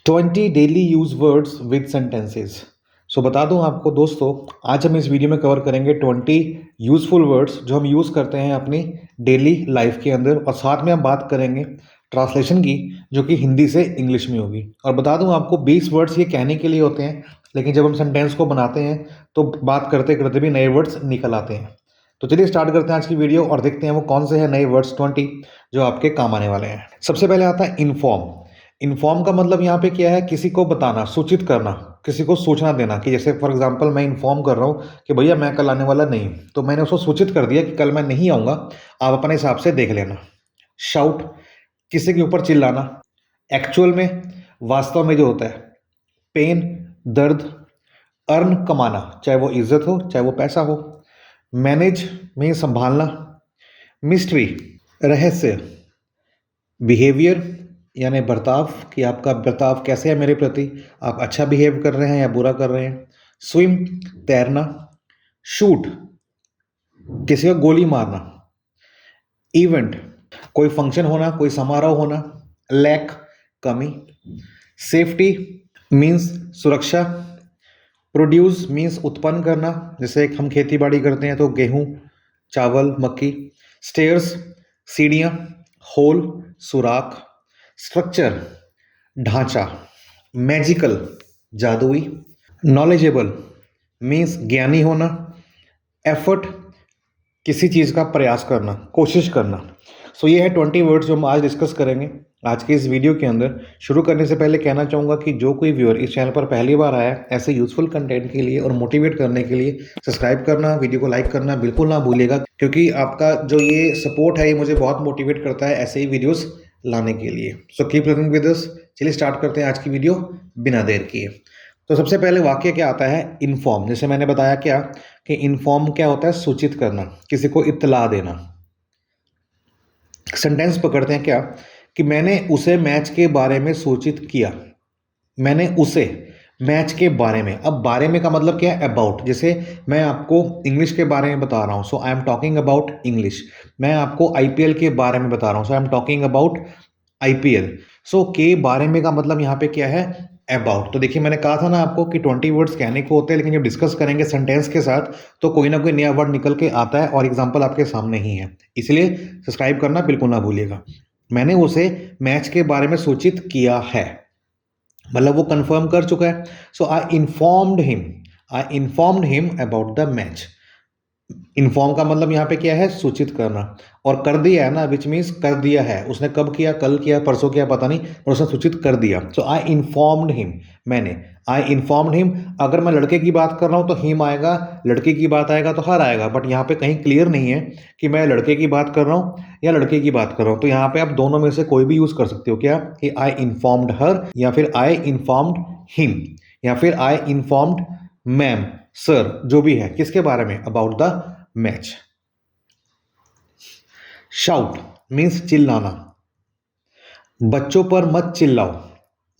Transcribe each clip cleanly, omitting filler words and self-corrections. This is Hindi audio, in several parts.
20 daily use words with sentences. So बता दूं आपको दोस्तों, आज हम इस वीडियो में कवर करेंगे 20 यूजफुल वर्ड्स जो हम यूज़ करते हैं अपनी डेली लाइफ के अंदर, और साथ में हम बात करेंगे ट्रांसलेशन की, जो कि हिंदी से इंग्लिश में होगी। और बता दूं आपको 20 वर्ड्स ये कहने के लिए होते हैं, लेकिन जब हम सेंटेंस को बनाते हैं तो बात करते करते भी नए वर्ड्स निकल आते हैं। तो चलिए स्टार्ट करते हैं आज की वीडियो और देखते हैं वो कौन से हैं नए वर्ड्स 20 जो आपके काम आने वाले हैं। सबसे पहले आता है इन्फॉर्म। इन्फॉर्म का मतलब यहाँ पे क्या है? किसी को बताना, सूचित करना, किसी को सूचना देना। कि जैसे फॉर एग्जांपल मैं इन्फॉर्म कर रहा हूँ कि भैया मैं कल आने वाला नहीं हूँ, तो मैंने उसको सूचित कर दिया कि कल मैं नहीं आऊँगा, आप अपने हिसाब से देख लेना। शाउट, किसी के ऊपर चिल्लाना। एक्चुअल में, वास्तव में जो होता है। पेन, दर्द। अर्न, कमाना, चाहे वो इज्जत हो चाहे वो पैसा हो। मैनेज में संभालना। मिस्ट्री, रहस्य। बिहेवियर यानी बर्ताव, कि आपका बर्ताव कैसे है मेरे प्रति, आप अच्छा बिहेव कर रहे हैं या बुरा कर रहे हैं। स्विम, तैरना। शूट, किसी को गोली मारना। इवेंट, कोई फंक्शन होना, कोई समारोह होना। लैक, कमी। सेफ्टी मीन्स सुरक्षा। प्रोड्यूस मीन्स उत्पन्न करना, जैसे हम खेती बाड़ी करते हैं तो गेहूं, चावल, मक्की। स्टेयर्स, सीढ़ियाँ। होल, सुराख। स्ट्रक्चर, ढांचा। मैजिकल, जादुई। नॉलेजेबल मीन्स ज्ञानी होना। एफर्ट, किसी चीज़ का प्रयास करना, कोशिश करना। सो ये है 20 वर्ड्स जो हम आज डिस्कस करेंगे आज के इस वीडियो के अंदर। शुरू करने से पहले कहना चाहूँगा कि जो कोई व्यूअर इस चैनल पर पहली बार आया है ऐसे यूजफुल कंटेंट के लिए और मोटिवेट करने के लिए, सब्सक्राइब करना, वीडियो को लाइक करना बिल्कुल ना भूलिएगा, क्योंकि आपका जो ये सपोर्ट है ये मुझे बहुत मोटिवेट करता है ऐसे ही वीडियोस लाने के लिए। So keep learning with us. चलिए स्टार्ट करते हैं आज की वीडियो बिना देर किए। तो सबसे पहले वाक्य क्या आता है? इन्फॉर्म। जैसे मैंने बताया क्या कि इन्फॉर्म क्या होता है? सूचित करना, किसी को इत्तला देना। सेंटेंस पकड़ते हैं क्या कि मैंने उसे मैच के बारे में सूचित किया। मैंने उसे मैच के बारे में, अब बारे में का मतलब क्या है? अबाउट। जैसे मैं आपको इंग्लिश के बारे में बता रहा हूँ, so I am talking about English. मैं आपको आईपीएल के बारे में बता रहा हूँ, so I am talking about IPL. So के बारे में का मतलब यहाँ पे क्या है? अबाउट। तो देखिए मैंने कहा था ना आपको कि 20 वर्ड्स कहने को होते हैं, लेकिन जब डिस्कस करेंगे सेंटेंस के साथ तो कोई ना कोई नया वर्ड निकल के आता है, और एग्जांपल आपके सामने ही है। इसलिए सब्सक्राइब करना बिल्कुल ना भूलिएगा। मैंने उसे मैच के बारे में सूचित किया है, मतलब वो कंफर्म कर चुका है। So I informed him about the match. Inform का मतलब यहाँ पे क्या है? सूचित करना। और कर दिया है ना, विच मीन्स कर दिया है। उसने कब किया? कल किया, परसों किया, पता नहीं, पर उसने सूचित कर दिया। सो आई इन्फॉर्म्ड हिम, मैंने आई इन्फॉर्म्ड हिम। अगर मैं लड़के की बात कर रहा हूँ तो हिम आएगा, लड़की की बात आएगा तो हर आएगा, बट यहाँ पे कहीं क्लियर नहीं है कि मैं लड़के की बात कर रहा हूँ या लड़के की बात कर रहा हूँ। तो यहाँ पे आप दोनों में से कोई भी यूज कर सकते हो, क्या कि आई इन्फॉर्म्ड हर, या फिर आई इन्फॉर्म्ड हिम, या फिर आई इन्फॉर्म्ड मैम, सर, जो भी है, किसके बारे में? About the match. Shout means चिल्लाना। बच्चों पर मत चिल्लाओ,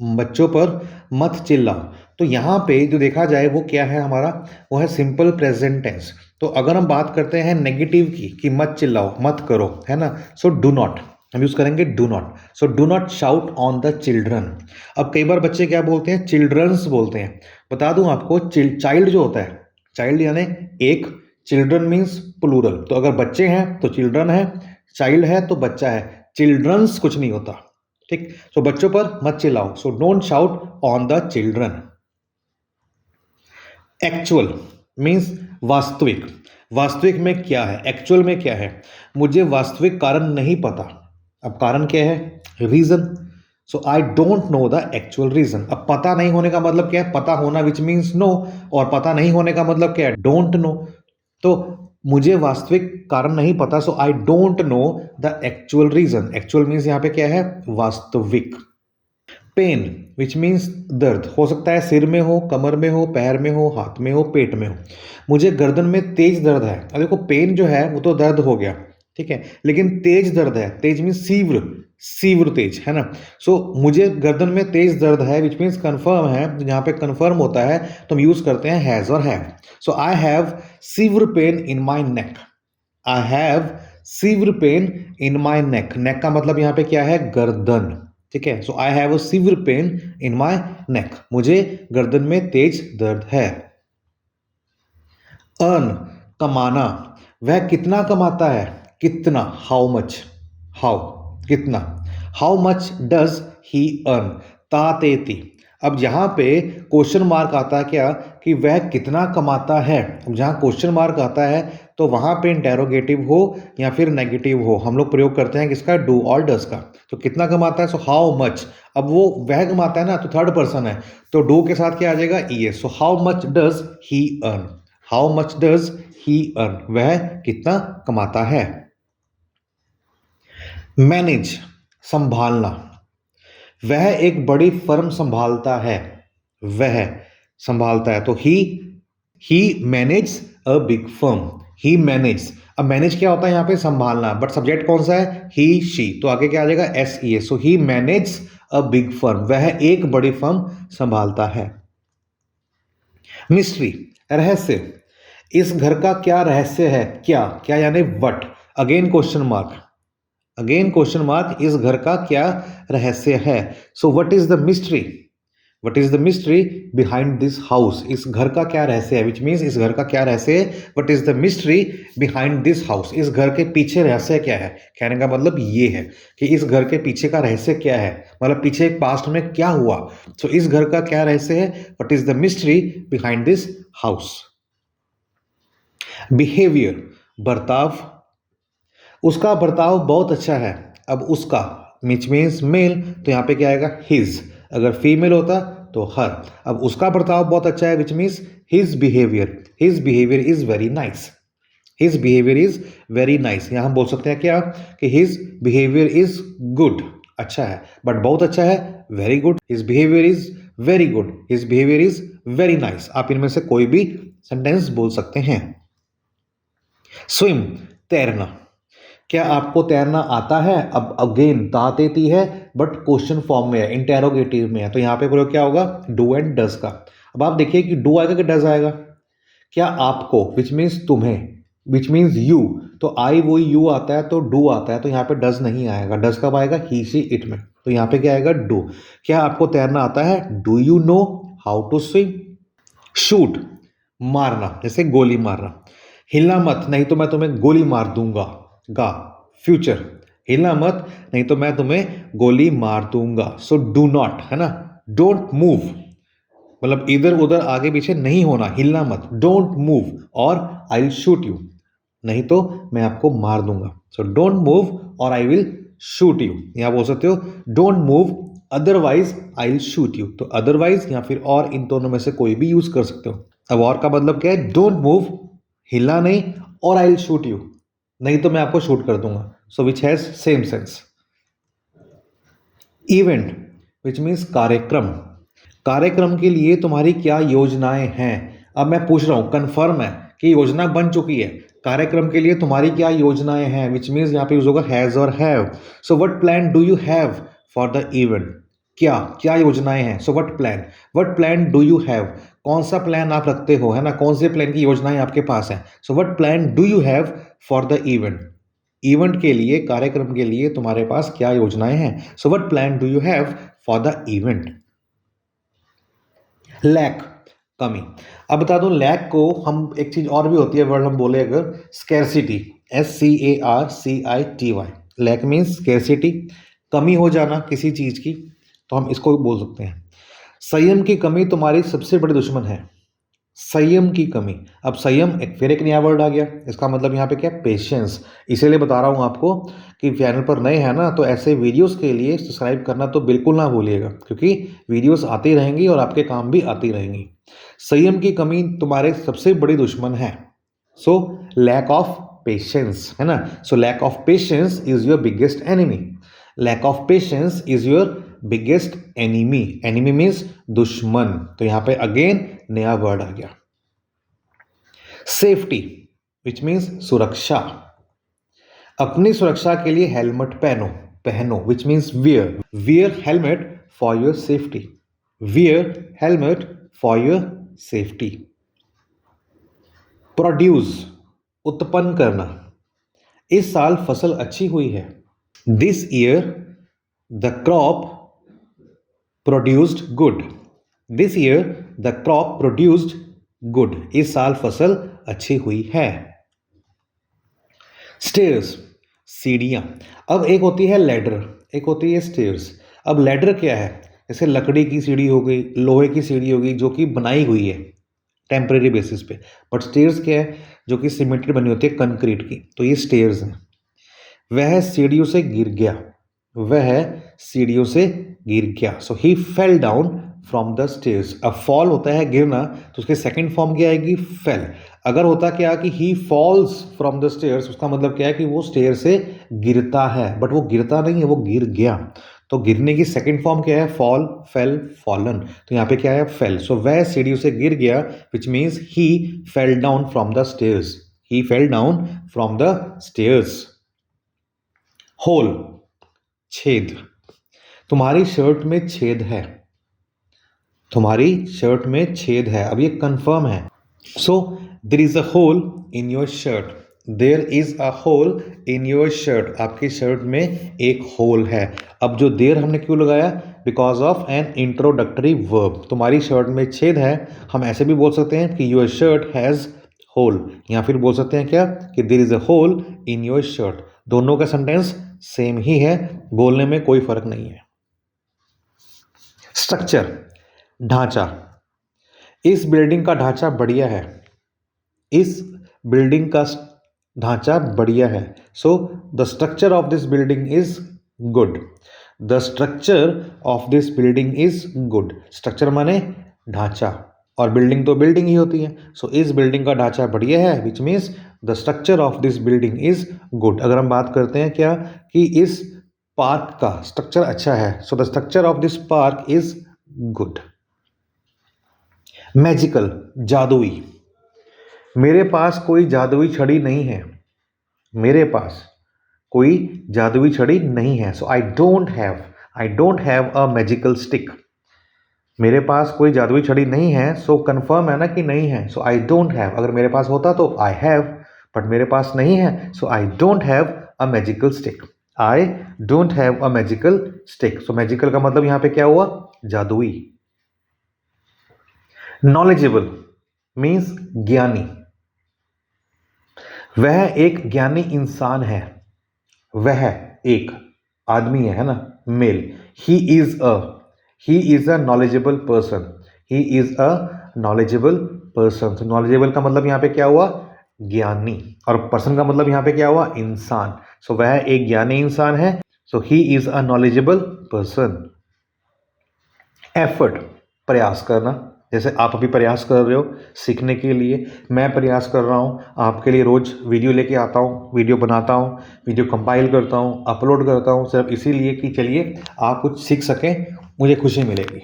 बच्चों पर मत चिल्लाओ। तो यहां पे जो देखा जाए वो क्या है हमारा? वो है सिंपल प्रेजेंट टेंस। तो अगर हम बात करते हैं नेगेटिव की, कि मत चिल्लाओ, मत करो, है ना, सो डू नॉट हम यूज करेंगे do not. So do not shout on the children. अब कई बार बच्चे क्या बोलते हैं? चिल्ड्रंस बोलते हैं। बता दूं आपको, चाइल्ड जो होता है, चाइल्ड यानी एक, चिल्ड्रन मीन्स प्लूरल। तो अगर बच्चे हैं तो चिल्ड्रन है, चाइल्ड है तो बच्चा है, चिल्ड्रंस कुछ नहीं होता। ठीक। सो बच्चों पर मत चिल्लाओ, so don't shout on the children. Actual means वास्तविक। वास्तविक में क्या है? एक्चुअल में क्या है? मुझे वास्तविक कारण नहीं पता। अब कारण क्या है? Reason. So I don't know the actual reason. अब पता नहीं होने का मतलब क्या है? पता होना विच मीन्स नो, और पता नहीं होने का मतलब क्या है? Don't know. तो मुझे वास्तविक कारण नहीं पता, so I don't know the actual reason. Actual means यहां पे क्या है? वास्तविक। पेन विच मीन्स दर्द। हो सकता है सिर में हो, कमर में हो, पैर में हो, हाथ में हो, पेट में हो। मुझे गर्दन में तेज दर्द है। अब देखो पेन जो है वो तो दर्द हो गया, ठीक है, लेकिन तेज दर्द है, तेज मीन्स सीव्र, सीव्र तेज, है ना। सो मुझे गर्दन में तेज दर्द है विच मीन्स कंफर्म है। जहां पे कंफर्म होता है तो हम यूज करते हैं हैज और have. So I have severe pain in my neck. I have severe pain in my neck. Neck का मतलब यहाँ पे क्या है? गर्दन। ठीक है, so I have a severe pain in my neck, मुझे गर्दन में तेज दर्द है। अर्न, कमाना, वह कितना कमाता है, कितना, हाउ मच, हाउ, कितना, how much does he earn, तातेती। अब यहाँ पे क्वेश्चन मार्क आता है क्या, कि वह कितना कमाता है। अब जहाँ क्वेश्चन मार्क आता है तो वहाँ पे इंटेरोगेटिव हो या फिर नेगेटिव हो, हम लोग प्रयोग करते हैं किसका, डू और डज का। तो कितना कमाता है, सो हाउ मच, अब वो वह कमाता है ना, तो थर्ड पर्सन है, तो डू के साथ क्या आ जाएगा, E S, so how much does he earn, how much does he earn, वह कितना कमाता है। मैनेज, संभालना, वह एक बड़ी फर्म संभालता है, वह संभालता है, तो he manage a big firm, he manage. अब मैनेज क्या होता है यहाँ पे, संभालना, बट सब्जेक्ट कौन सा है, ही शी, तो आगे क्या आ जाएगा, S E A, so he manage a big firm, वह एक बड़ी फर्म संभालता है। मिस्ट्री, रहस्य, इस घर का क्या रहस्य है, क्या, क्या यानी what, again question mark, again question mark, इस घर का क्या रहस्य है, so what is the mystery, what is the mystery behind this house, इस घर का क्या रहस्य है, विच मीन्स इस घर का क्या रहस्य है, what is the mystery behind this house, इस घर के पीछे रहस्य क्या है, कहने का मतलब ये है कि इस घर के पीछे का रहस्य क्या है, मतलब पीछे पास्ट में क्या हुआ, सो इस घर का क्या रहस्य है, what is the mystery behind this house. Behaviour, बर्ताव, उसका बर्ताव बहुत अच्छा है, अब उसका विच मीन्स मेल, तो यहाँ पे क्या आएगा, हिज, अगर फीमेल होता तो हर, अब उसका बर्ताव बहुत अच्छा है, which means his behaviour is very nice, his behaviour is very nice, यहाँ हम बोल सकते हैं क्या, कि हिज बिहेवियर इज गुड, अच्छा है, बट बहुत अच्छा है, very good, his behaviour is very good, his behaviour is very nice, आप इनमें से कोई भी सेंटेंस बोल सकते हैं। स्विम, तैरना, क्या आपको तैरना आता है, अब अगेन तातेती है बट क्वेश्चन फॉर्म में है, इंटेरोगेटिव में है, तो यहाँ पे प्रयोग क्या होगा, डू एंड डज का। अब आप देखिए कि डू आएगा कि डज आएगा, क्या आपको, विच मीन्स तुम्हें, विच मीन्स यू, तो आई वो यू आता है तो डू आता है, तो यहाँ पे डज नहीं आएगा, डज कब आएगा, ही शी इट में, तो यहाँ पे क्या आएगा, डू। क्या आपको तैरना आता है, do you know how to swim. Shoot, मारना, जैसे गोली मारना, हिलना मत नहीं तो मैं तुम्हें गोली मार दूंगा, गा, फ्यूचर, हिलना मत नहीं तो मैं तुम्हें गोली मार दूंगा, सो डू नॉट, है ना, डोंट मूव, मतलब इधर उधर आगे पीछे नहीं होना, हिलना मत, डोंट मूव, और आई विल शूट यू, नहीं तो मैं आपको मार दूंगा, सो डोंट मूव और आई विल शूट यू, यहां बोल सकते हो don't move otherwise I will shoot you, तो अदरवाइज या फिर और, इन दोनों में से कोई भी यूज कर सकते हो। अब और का मतलब क्या है, डोंट मूव, हिलना नहीं, और आई विल शूट यू, नहीं तो मैं आपको शूट कर दूंगा, so which has same sense. Event, which means कार्यक्रम, कार्यक्रम के लिए तुम्हारी क्या योजनाएं हैं, अब मैं पूछ रहा हूं, कंफर्म है कि योजना बन चुकी है, कार्यक्रम के लिए तुम्हारी क्या योजनाएं हैं, विच मीन्स यहाँ पे यूज होगा हैज और have, so what plan do you have for the event, क्या क्या योजनाएं हैं, so what plan do you have, कौन सा प्लान आप रखते हो, है ना, कौन से प्लान की योजनाएं आपके पास हैं, so what plan do you have for the event, event के लिए, कार्यक्रम के लिए तुम्हारे पास क्या योजनाएं हैं, so what plan do you have for the event. Lack, कमी, अब बता दूं लैक को हम, एक चीज और भी होती है वर्ड हम बोले अगर, scarcity, SCARCITY, lack means scarcity, कमी हो जाना किसी चीज की, तो हम इसको बोल सकते हैं। संयम की कमी तुम्हारी सबसे बड़ी दुश्मन है, संयम की कमी, अब संयम एक फिर एक नया वर्ड आ गया, इसका मतलब यहाँ पे क्या, पेशेंस, इसीलिए बता रहा हूँ आपको कि चैनल पर नए हैं ना, तो ऐसे वीडियोस के लिए सब्सक्राइब करना तो बिल्कुल ना भूलिएगा, क्योंकि वीडियोस आती रहेंगी और आपके काम भी आती रहेंगी। संयम की कमी तुम्हारे सबसे बड़ी दुश्मन है, सो लैक ऑफ पेशेंस, है ना, so lack of patience is your biggest enemy, lack of patience is your biggest enemy, enemy means दुश्मन, तो यहाँ पे अगेन नया वर्ड आ गया। सेफ्टी, विच मीन्स सुरक्षा, अपनी सुरक्षा के लिए हेलमेट पहनो, पहनो, which means wear, wear helmet for your safety, wear helmet for your safety. Produce, उत्पन्न करना, इस साल फसल अच्छी हुई है, this year the crop produced good, this year the crop produced good, इस साल फसल अच्छी हुई है। स्टेयर्स, सीढ़ियां। अब एक होती है लैडर, एक होती है स्टेयर्स। अब लैडर क्या है, जैसे लकड़ी की सीढ़ी हो गई, लोहे की सीढ़ी हो गई, जो कि बनाई हुई है टेम्परेरी बेसिस पे। बट स्टेयर्स क्या है, जो कि सीमेंटेड बनी होती है कंक्रीट की, तो ये स्टेयर्स हैं। वह सीढ़ियों से गिर गया, वह सीढ़ियों से गिर गया, so he fell down from the stairs. अब फॉल होता है गिरना, तो उसके सेकंड फॉर्म क्या आएगी, फेल। अगर होता क्या कि ही फॉल्स फ्रॉम द स्टेयर्स, उसका मतलब क्या है कि वो स्टेयर से गिरता है, बट वो गिरता नहीं है, वो गिर गया। तो गिरने की सेकंड फॉर्म क्या है, फॉल, फेल, फॉलन। तो यहाँ पे क्या है, फेल। सो वह सीढ़ियों से गिर गया, which means he fell down from the stairs, he fell down from the stairs. Hole, छेद। तुम्हारी शर्ट में छेद है, तुम्हारी शर्ट में छेद है। अब ये कंफर्म है। So there is a hole in your shirt, there is a hole in your shirt, आपकी शर्ट में एक होल है। अब जो देयर हमने क्यों लगाया, because of N introductory verb. तुम्हारी शर्ट में छेद है, हम ऐसे भी बोल सकते हैं कि योर शर्ट हैज होल, या फिर बोल सकते हैं क्या कि there is a hole in your shirt. दोनों का सेंटेंस सेम ही है, बोलने में कोई फर्क नहीं है। स्ट्रक्चर, ढांचा। इस बिल्डिंग का ढांचा बढ़िया है, इस बिल्डिंग का ढांचा बढ़िया है। So the structure of this building is good, the structure of this building is good. Structure माने ढांचा, और बिल्डिंग तो बिल्डिंग ही होती है। सो इस बिल्डिंग का ढांचा बढ़िया है, which means the structure of this building is good. अगर हम बात करते हैं क्या कि इस पार्क का स्ट्रक्चर अच्छा है, so the structure of this park is good. Magical, जादुई। मेरे पास कोई जादुई छड़ी नहीं है, मेरे पास कोई जादुई छड़ी नहीं है। So I don't have a magical stick. मेरे पास कोई जादुई छड़ी नहीं है, सो कंफर्म है ना कि नहीं है। सो आई डोंट हैव, अगर मेरे पास होता तो आई हैव, बट मेरे पास नहीं है, so I don't have a magical stick, I don't have a magical stick. So magical का मतलब यहां पे क्या हुआ, जादुई। नॉलेजेबल मीन्स ज्ञानी, वह एक ज्ञानी इंसान है, वह एक आदमी है ना, male. He is a knowledgeable person, he is a knowledgeable person. तो नॉलेजेबल का मतलब यहां पे क्या हुआ, ज्ञानी, और पर्सन का मतलब यहां पे क्या हुआ, इंसान। सो वह एक ज्ञानी इंसान है, so he is a knowledgeable person. Effort, प्रयास करना, जैसे आप अभी प्रयास कर रहे हो सीखने के लिए, मैं प्रयास कर रहा हूँ आपके लिए, रोज़ वीडियो लेके आता हूँ, वीडियो बनाता हूँ, वीडियो कंपाइल करता हूँ, अपलोड करता हूँ, सिर्फ इसीलिए कि चलिए आप कुछ सीख सकें, मुझे खुशी मिलेगी।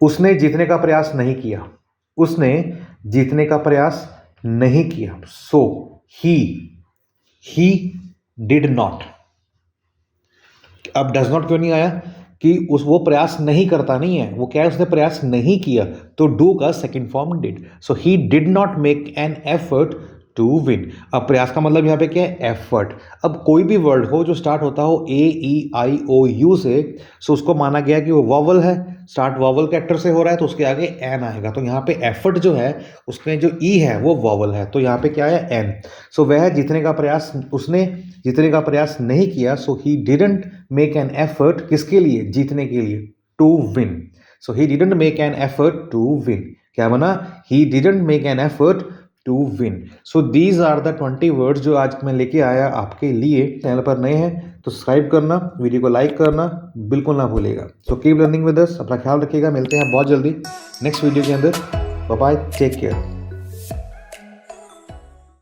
उसने जीतने का प्रयास नहीं किया, उसने जीतने का प्रयास नहीं किया। So he did not. अब डज नॉट क्यों नहीं आया, कि वो प्रयास नहीं करता नहीं है, वो क्या है, उसने प्रयास नहीं किया, तो डू का second form did. So he did not make an effort to win. अब प्रयास का मतलब यहाँ पे क्या है, एफर्ट। अब कोई भी वर्ड हो जो स्टार्ट होता हो AEIOU से, सो उसको माना गया कि वो वॉवल है, स्टार्ट वॉवल कैरेक्टर से हो रहा है, तो उसके आगे एन आएगा। तो यहाँ पे एफर्ट जो है उसमें जो ई है वो वॉवल है, तो यहाँ पे क्या है, एन। सो वह जीतने का प्रयास, उसने जीतने का प्रयास नहीं किया। So he didn't make an effort, किसके लिए, जीतने के लिए, to win. So he didn't make an effort to win. क्या बना, he didn't make an effort to win. So these are the 20 words जो आज मैं लेके आया आपके लिए। चैनल पर नए हैं तो सब्सक्राइब करना, वीडियो को लाइक करना बिल्कुल ना भूलेगा। So keep learning with us, अपना ख्याल रखिएगा, मिलते हैं बहुत जल्दी नेक्स्ट वीडियो के अंदर। Bye bye, take care.